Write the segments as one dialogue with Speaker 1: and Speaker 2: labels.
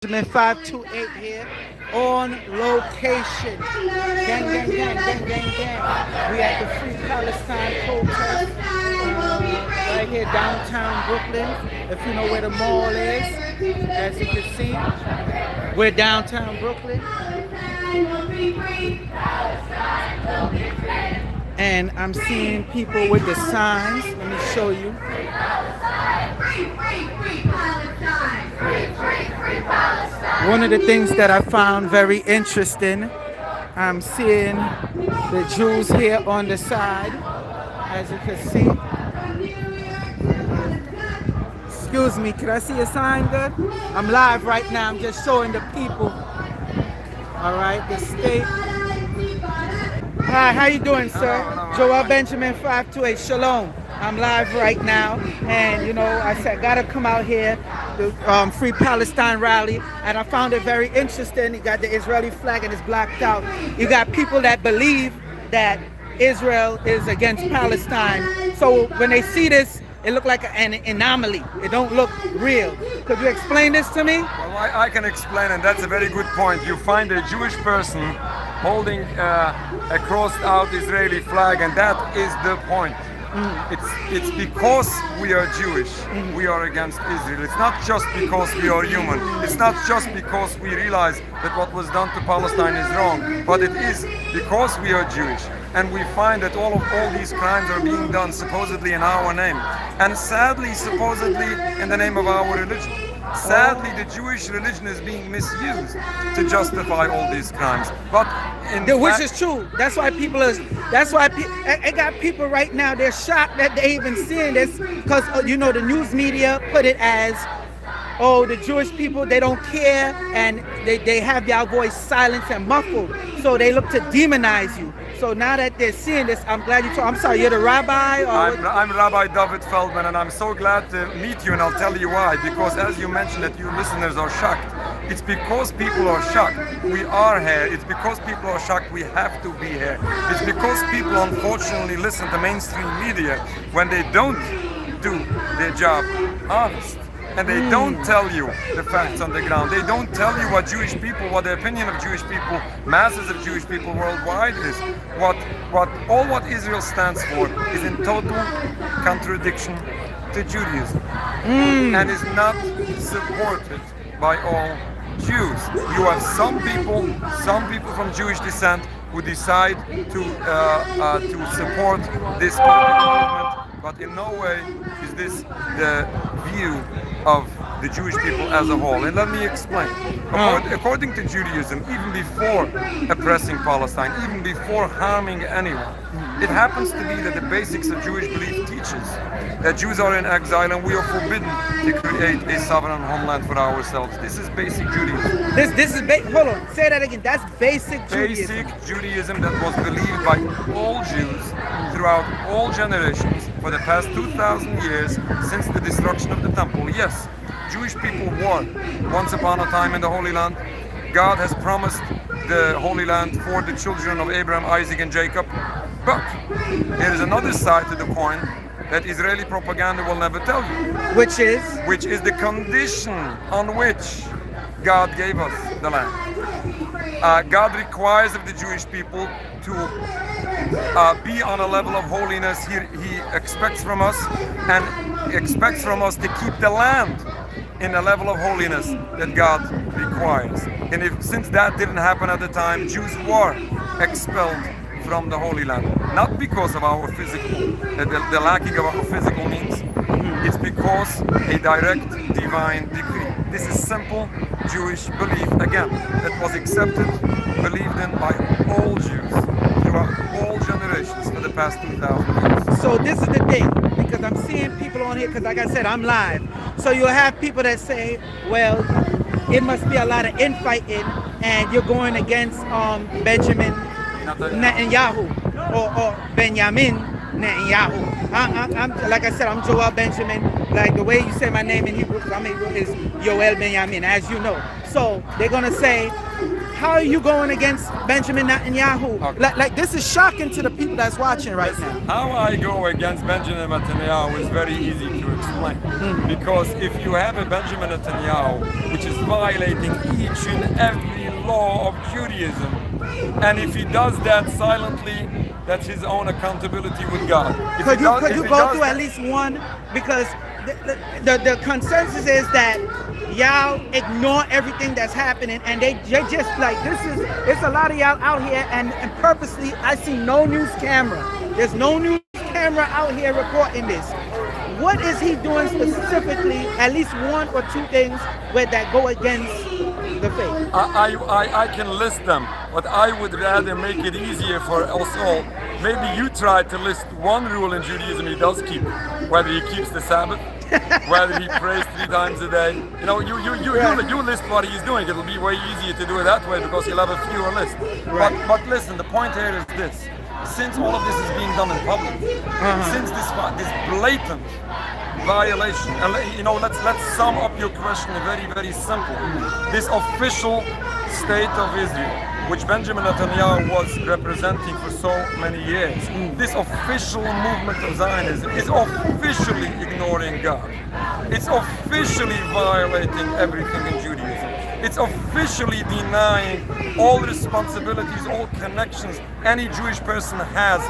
Speaker 1: Benjamin 528 here on location. Gang, gang, gang, gang, gang, gang. We at the Free Palestine protest right here downtown Brooklyn. If you know where the mall is, as you can see, we're downtown Brooklyn. And I'm seeing people with the signs. Let me show you. One of the things that I found very interesting, I'm seeing the Jews here on the side, as you can see. Excuse me, can I see a sign good? I'm live right now, I'm just showing the people. All right, the state. Hi, how you doing, sir? Joel Benjamin 528, Shalom. I'm live right now, and you know, I said, gotta come out here, the Free Palestine rally, and I found it very interesting. You got the Israeli flag and it's blacked out. You got people that believe that Israel is against Palestine. So when they see this, it looked like an anomaly. It don't look real. Could you explain this to me?
Speaker 2: Well, I can explain, and that's a very good point. You find a Jewish person holding a crossed out Israeli flag, and that is the point. It's because we are Jewish, we are against Israel. It's not just because we are human. It's not just because we realize that what was done to Palestine is wrong, but it is because we are Jewish. And we find that all these crimes are being done supposedly in our name, and sadly, supposedly in the name of our religion. Sadly, the Jewish religion is being misused to justify all these crimes. But
Speaker 1: which is true. That's why people are. That's why I got people right now. They're shocked that they even seeing this because you know the news media put it as, oh, the Jewish people, they don't care, and they have your voice silenced and muffled. So they look to demonize you. So now that they're seeing this, I'm glad you told. I'm sorry, you're the rabbi?
Speaker 2: I'm Rabbi Dovid Feldman, and I'm so glad to meet you, and I'll tell you why. Because as you mentioned that your listeners are shocked. It's because people are shocked. We are here. It's because people are shocked we have to be here. It's because people unfortunately listen to mainstream media when they don't do their job honest. And they don't tell you the facts on the ground. They don't tell you what Jewish people, what the opinion of Jewish people, masses of Jewish people worldwide is. What Israel stands for is in total contradiction to Judaism, and is not supported by all Jews. You have some people from Jewish descent who decide to support this political movement, but in no way is this the view of the Jewish people as a whole. And let me explain. According to Judaism, even before oppressing Palestine, even before harming anyone, it happens to be that the basics of Jewish belief teaches that Jews are in exile and we are forbidden to create a sovereign homeland for ourselves. This is basic Judaism.
Speaker 1: This is hold on, say that again. That's basic Judaism.
Speaker 2: Basic Judaism that was believed by all Jews throughout all generations for the past 2,000 years since the destruction of the temple. Yes, Jewish people were once upon a time in the Holy Land. God has promised the Holy Land for the children of Abraham, Isaac, and Jacob. But there is another side to the coin that Israeli propaganda will never tell you.
Speaker 1: Which is
Speaker 2: the condition on which God gave us the land. God requires of the Jewish people to be on a level of holiness. He expects from us to keep the land in a level of holiness that God requires. And since that didn't happen at the time, Jews were expelled from the Holy Land. Not because of our physical, the lacking of our physical means. It's because a direct divine decree. This is simple Jewish belief, again, that was accepted, believed in by all Jews throughout all generations for the past 2,000 years.
Speaker 1: So this is the thing, because I'm seeing people on here, because like I said, I'm live. So you'll have people that say, well, it must be a lot of infighting and you're going against Benjamin Netanyahu or Benjamin Netanyahu. I'm like I said, I'm Joel Benjamin. Like the way you say my name in Hebrew, is Yoel Benjamin, as you know. So they're gonna say, how are you going against Benjamin Netanyahu?
Speaker 2: Okay.
Speaker 1: Like this is shocking to the people that's watching right now.
Speaker 2: How I go against Benjamin Netanyahu is very easy to explain. Because if you have a Benjamin Netanyahu, which is violating each and every law of Judaism, and if he does that silently, that's his own accountability with God.
Speaker 1: Could you go through at least one? Because the consensus is that y'all ignore everything that's happening, and they just like, it's a lot of y'all out here, and purposely I see no news camera. There's no news camera out here reporting this. What is he doing specifically, at least one or two things that go against the faith?
Speaker 2: I can list them, but I would rather make it easier for us all. Maybe you try to list one rule in Judaism he does keep, whether he keeps the Sabbath, whether he prays 3 times a day. You know, you list what he's doing. It'll be way easier to do it that way because you'll have a fewer list.
Speaker 1: Right.
Speaker 2: But listen, the point here is this. Since all of this is being done in public, since this blatant violation, and you know, let's sum up your question very, very simple. This official state of Israel, which Benjamin Netanyahu was representing for so many years, this official movement of Zionism is officially ignoring God. It's officially violating everything in Judaism. It's officially denying all responsibilities, all connections any Jewish person has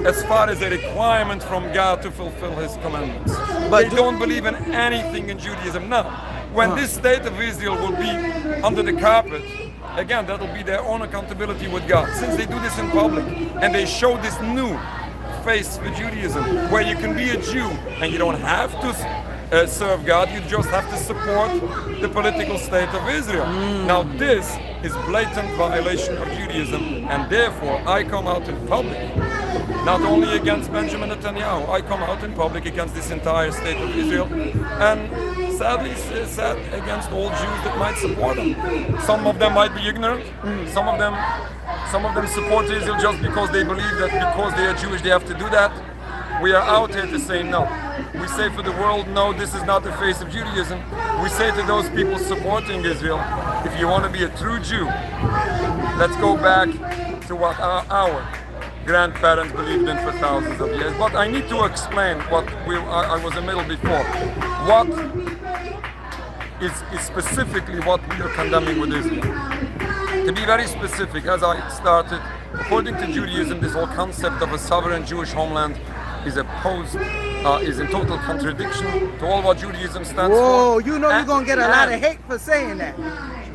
Speaker 2: as far as a requirement from God to fulfill His commandments. But they don't believe in anything in Judaism. Now, when this state of Israel will be under the carpet, again, that'll be their own accountability with God. Since they do this in public and they show this new face for Judaism, where you can be a Jew and you don't have to serve God, you just have to support the political state of Israel. Now this is blatant violation of Judaism, and therefore I come out in public, not only against Benjamin Netanyahu, I come out in public against this entire state of Israel, and sadly sad against all Jews that might support him. Some of them might be ignorant, some of them support Israel just because they believe that because they are Jewish they have to do that. We are out here to say no. We say for the world, no, this is not the face of Judaism. We say to those people supporting Israel, if you want to be a true Jew, let's go back to what our grandparents believed in for thousands of years. But I need to explain what I was in the middle before. What is specifically what we are condemning with Israel. To be very specific, as I started, according to Judaism, this whole concept of a sovereign Jewish homeland is is in total contradiction to all what Judaism stands for.
Speaker 1: Whoa, you know you're going to get a lot of hate for saying that.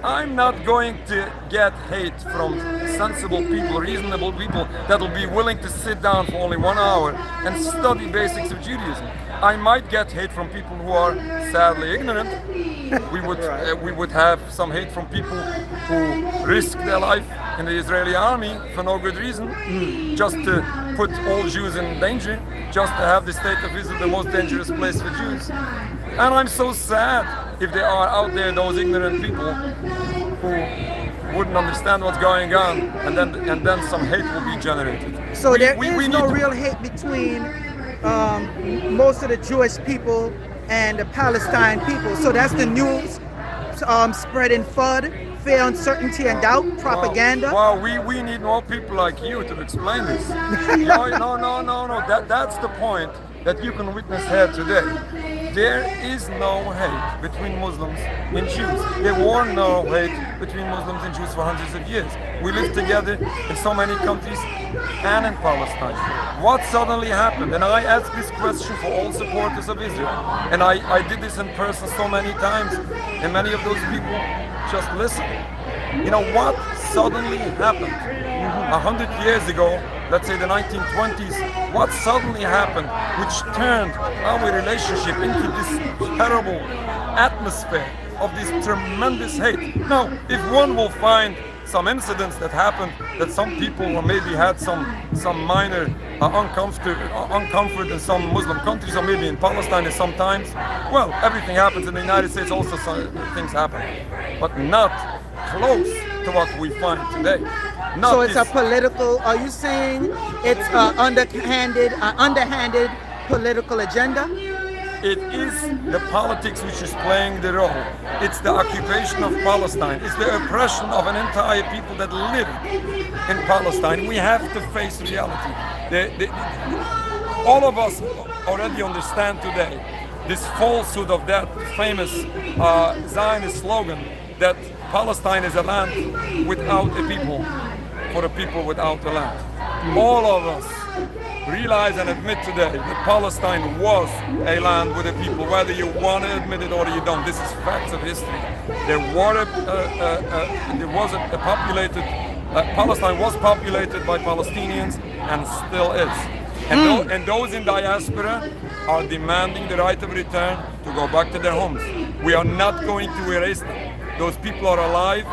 Speaker 2: I'm not going to get hate from sensible people, reasonable people that will be willing to sit down for only 1 hour and study basics of Judaism. I might get hate from people who are sadly ignorant. We would have some hate from people who risk their life in the Israeli army for no good reason, just to put all Jews in danger, just to have the state of Israel the most dangerous place for Jews. And I'm so sad if there are out there those ignorant people who wouldn't understand what's going on, and then some hate will be generated.
Speaker 1: So there is no real hate between most of the Jewish people and the Palestine people. So that's the news spreading FUD, fear, uncertainty, and doubt, propaganda.
Speaker 2: Well, we need more people like you to explain this. No. That's the point that you can witness here today. There is no hate between Muslims and Jews. There were no hate between Muslims and Jews for hundreds of years. We live together in so many countries and in Palestine. What suddenly happened? And I asked this question for all supporters of Israel. And I did this in person so many times. And many of those people just listened. You know what suddenly happened? 100 years ago, let's say the 1920s, what suddenly happened which turned our relationship into this terrible atmosphere of this tremendous hate? Now, if one will find some incidents that happened, that some people or maybe had some minor uncomfort in some Muslim countries, or maybe in Palestine at some times, well, everything happens. In the United States also things happen, but not close to what we find today.
Speaker 1: So it's a political, are you saying it's an underhanded political agenda?
Speaker 2: It is the politics which is playing the role. It's the occupation of Palestine. It's the oppression of an entire people that live in Palestine. We have to face reality. All of us already understand today this falsehood of that famous Zionist slogan that Palestine is a land without a people, for a people without a land. All of us realize and admit today that Palestine was a land with a people, whether you want to admit it or you don't. This is facts of history. Palestine was populated by Palestinians and still is. And those in diaspora are demanding the right of return to go back to their homes. We are not going to erase them. Those people are alive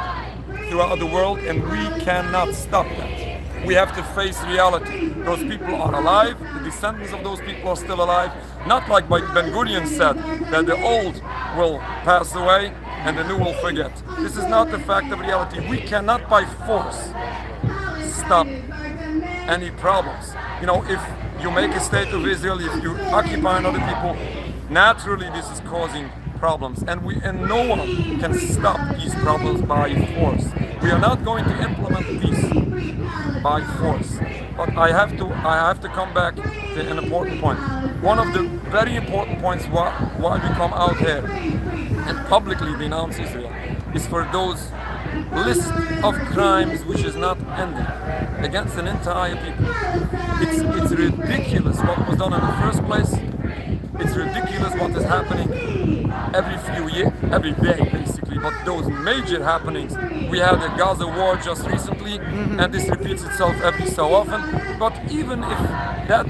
Speaker 2: throughout the world, and we cannot stop that. We have to face reality. Those people are alive, the descendants of those people are still alive. Not like Ben-Gurion said, that the old will pass away and the new will forget. This is not the fact of reality. We cannot by force stop any problems. You know, if you make a state of Israel, if you occupy other people, naturally this is causing problems, and no one can stop these problems by force. We are not going to implement peace by force. But I have to come back to an important point. One of the very important points why we come out here and publicly denounce Israel is for those list of crimes which is not ending against an entire people. It's ridiculous what was done in the first place. It's ridiculous what is happening every day basically. But those major happenings, we had the Gaza war just recently, and this repeats itself every so often. But even if that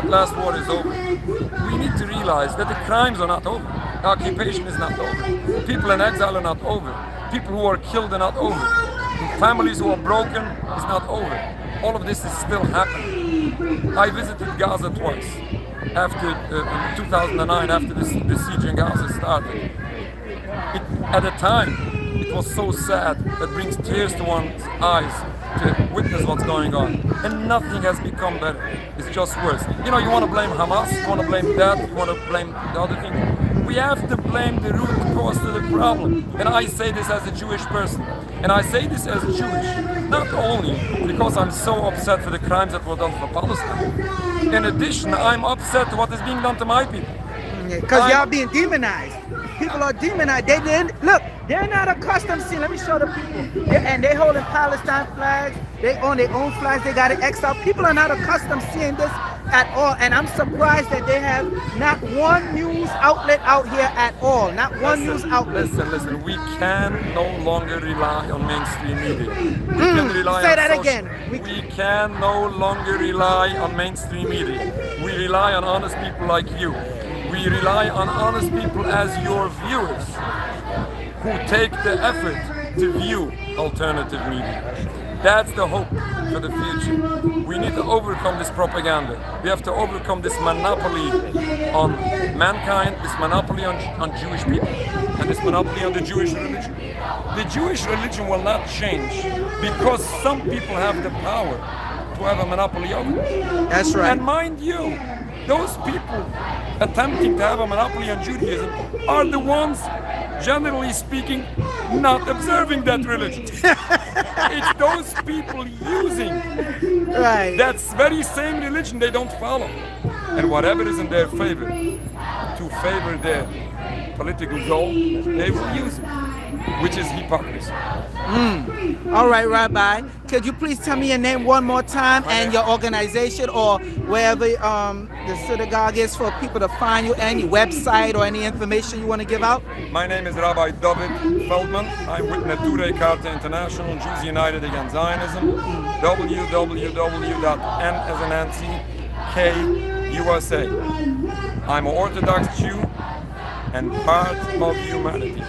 Speaker 2: last war is over, we need to realize that the crimes are not over. The occupation is not over. People in exile are not over. People who are killed are not over. Families who are broken is not over. All of this is still happening. I visited Gaza twice. After 2009, after the siege in Gaza started. At the time, it was so sad that brings tears to one's eyes to witness what's going on. And nothing has become better. It's just worse. You know, you want to blame Hamas, you want to blame that, you want to blame the other thing. We have to blame the root cause to the problem. And I say this as a Jewish person. And I say this as Jewish, not only because I'm so upset for the crimes that were done for Palestine. In addition, I'm upset at what is being done to my people.
Speaker 1: Because y'all being demonized. People are demonized. They didn't look. They're not accustomed to seeing. Let me show the people. They holding Palestine flags. They own their own flags. They got it exiled. People are not accustomed to seeing this at all. And I'm surprised that they have not one news outlet out here at all. Not one news outlet.
Speaker 2: Listen. We can no longer rely on mainstream media.
Speaker 1: Say that again.
Speaker 2: We can no longer rely on mainstream media. We rely on honest people like you. We rely on honest people as your viewers who take the effort to view alternative media. That's the hope for the future. We need to overcome this propaganda. We have to overcome this monopoly on mankind, this monopoly on Jewish people, and this monopoly on the Jewish religion. The Jewish religion will not change because some people have the power to have a monopoly over it.
Speaker 1: That's right.
Speaker 2: And mind you, those people attempting to have a monopoly on Judaism are the ones, generally speaking, not observing that religion. It's those people using that very same religion they don't follow. And whatever is in their favor, to favor their political goal, they will use it, which is hypocrisy.
Speaker 1: All right, Rabbi. Could you please tell me your name one more time and your organization, or wherever the synagogue is, for people to find you, any website or any information you want to give out?
Speaker 2: My name is Rabbi Dovid Feldman. I'm with Neturei Karta International, Jews United Against Zionism, www.n as in Nancy, K-USA. I'm an Orthodox Jew and part of humanity.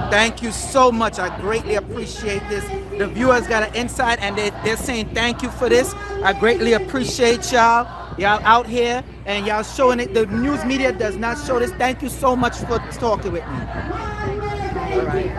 Speaker 1: Thank you so much. I greatly appreciate this. The viewers got an insight, and they're saying thank you for this. I greatly appreciate y'all. Y'all out here and y'all showing it. The news media does not show this. Thank you so much for talking with me. All right.